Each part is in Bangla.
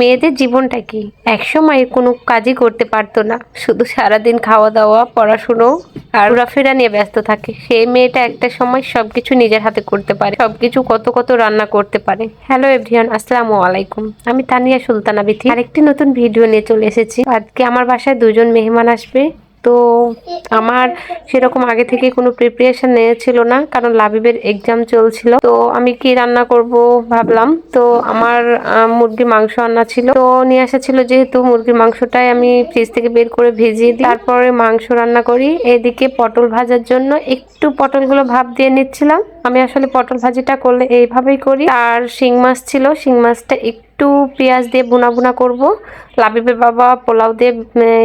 মেয়েদের জীবনটা কি একসময় কোনো কাজই করতে পারতো না, শুধু সারাদিন খাওয়া দাওয়া, পড়াশুনো আর ঘোরাফেরা নিয়ে ব্যস্ত থাকে। সেই মেয়েটা একটা সময় সবকিছু নিজের হাতে করতে পারে, সবকিছু কত কত রান্না করতে পারে। হ্যালো এভরিওয়ান, আসসালামু আলাইকুম। আমি তানিয়া সুলতানা বিথি আরেকটি নতুন ভিডিও নিয়ে চলে এসেছি। আজকে আমার বাসায় দুজন মেহমান আসবে। তো আমার সেরকম আগে থেকে কোনো প্রিপারেশন ছিল না, কারণ লাবিবের এক্সাম চলছিল। তো আমি কি রান্না করব ভাবলাম, তো আমার মুরগির মাংস আনা ছিল, তো নিয়ে আসা ছিল। যেহেতু মুরগির মাংসটাই আমি ফ্রিজ থেকে বের করে ভিজিয়ে দিই, তারপরে মাংস রান্না করি। এদিকে পটল ভাজার জন্য একটু পটলগুলো ভাপ দিয়ে নিচ্ছিলাম। আমি আসলে পটল ভাজিটা করলে এইভাবেই করি। আর শিং মাছ ছিল, শিং মাছটা একটু পেঁয়াজ দিয়ে বুনা বুনা করব। লাবিবের বাবা পোলাও দিয়ে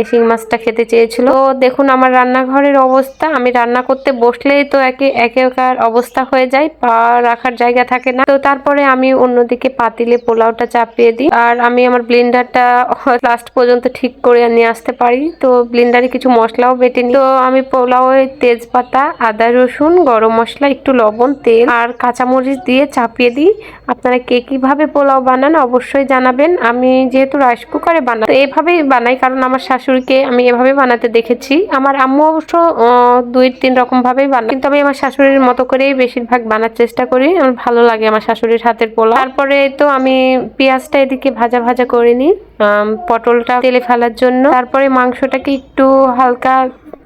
শিং মাছটা খেতে চেয়েছিল। তো দেখুন আমার রান্নাঘরের অবস্থা, আমি রান্না করতে বসলেই তো একেকার অবস্থা হয়ে যায়, পা রাখার জায়গা থাকে না। তো তারপরে আমি অন্যদিকে পাতিলে পোলাওটা চাপিয়ে দিই। আর আমি আমার ব্লেন্ডারটা লাস্ট পর্যন্ত ঠিক করে নিয়ে আসতে পারি। তো ব্লেন্ডারে কিছু মশলাও বেটে নিই। তো আমি পোলাও তেজপাতা, আদা রসুন, গরম মশলা, একটু লবণ, তেল আর কাঁচামরিচ দিয়ে চাপিয়ে দিই। আপনারা কে কিভাবে পোলাও বানান অবশ্যই জানাবেন। আমি যেহেতু রাইস কুকারে বানাই, তো এভাবেই বানাই, কারণ আমার শাশুড়িকে আমি এভাবে বানাতে দেখেছি। আমার আম্মু অবশ্য 2-3 রকম ভাবেই বানায়, কিন্তু আমি আমার শাশুড়ির মতো করেই বেশিরভাগ বানার চেষ্টা করি। আমার ভালো লাগে আমার শাশুড়ির হাতের পোলাও। তারপরে তো আমি পেঁয়াজটা এদিকে ভাজা ভাজা করে নিই পটলটা তেলে ফেলার জন্য। তারপরে মাংসটাকে একটু হালকা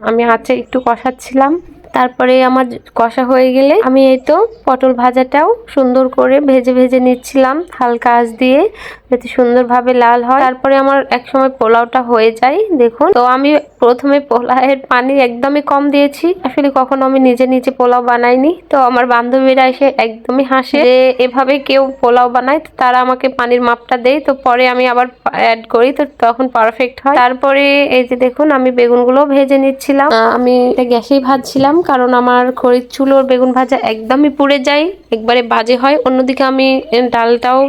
আমি আঁচে একটু কষাচ্ছিলাম। তারপরে আমার কষা হয়ে গেলে আমি এই তো পটল ভাজাটাও সুন্দর করে ভেজে ভেজে নিচ্ছিলাম হালকা আঁচ দিয়ে, যাতে সুন্দরভাবে লাল হয়। তারপরে আমার এক সময় পোলাওটা হয়ে যায় দেখুন। তো আমি প্রথমে পোলাওয়ের পানি একদমই কম দিয়েছি। আসলে কখনো আমি নিজে নিজে পোলাও বানাইনি। তো আমার বান্ধবীরা এসে একদমই হাসে যে এভাবে কেউ পোলাও বানায়। তো তারা আমাকে পানির মাপটা দেয়, তো পরে আমি আবার অ্যাড করি, তো তখন পারফেক্ট হয়। তারপরে এই যে দেখুন আমি বেগুনগুলো ভেজে নিচ্ছিলাম। আমি এটা গ্যাসেই ভাজছিলাম, কারণ আমার খড়ির চুলোর বেগুন ভাজা একদমই পুড়ে যায়, একবারে বাজে হয়। অন্যদিকে আমি ডালটাও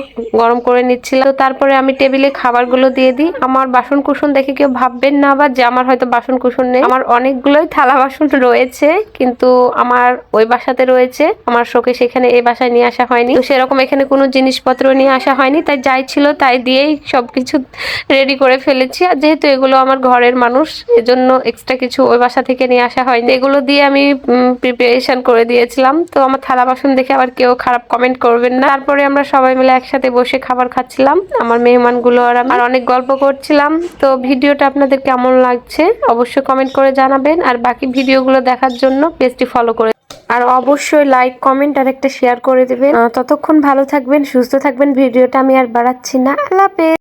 গরম করে নিচ্ছিলাম। তো তারপরে আমি টেবিলে খাবারগুলো দিয়ে দিই। আমার বাসন কুসন দেখে কেউ ভাববেন না আবার যে আমার হয়তো বাসন কুসন নেই। আমার অনেকগুলোই থালা বাসন রয়েছে, কিন্তু আমার ওই বাসাতে রয়েছে। আমার শোকেস এখানে এই বাসায় নিয়ে আসা হয়নি, তো সেরকম এখানে কোনো জিনিসপত্র নিয়ে আসা হয়নি। তাই যাই ছিল তাই দিয়েই সবকিছু রেডি করে ফেলেছি। আর যেহেতু এগুলো আমার ঘরের মানুষ, এজন্য এক্সট্রা কিছু ওই বাসা থেকে নিয়ে আসা হয়নি। এগুলো দিয়ে আমি প্রিপারেশন করে দিয়েছিলাম। তো আমার থালা বাসন দেখে আবার কেউ খারাপ কমেন্ট করবেন না। তারপরে আমরা সবাই মিলে একসাথে বসে খাবার খাচ্ছিলাম, আমার মেহমানগুলো আর আমি, আর অনেক গল্প করছিলাম। তো ভিডিওটা আপনাদের কেমন লাগছে অবশ্যই কমেন্ট করে জানাবেন। আর বাকি ভিডিওগুলো দেখার জন্য পেজটি ফলো করে আর অবশ্যই লাইক, কমেন্ট আর একটা শেয়ার করে দেবেন। ততক্ষণ ভালো থাকবেন, সুস্থ থাকবেন। ভিডিওটা আমি আর বাড়াচ্ছি না। আল্লাহ হাফেজ।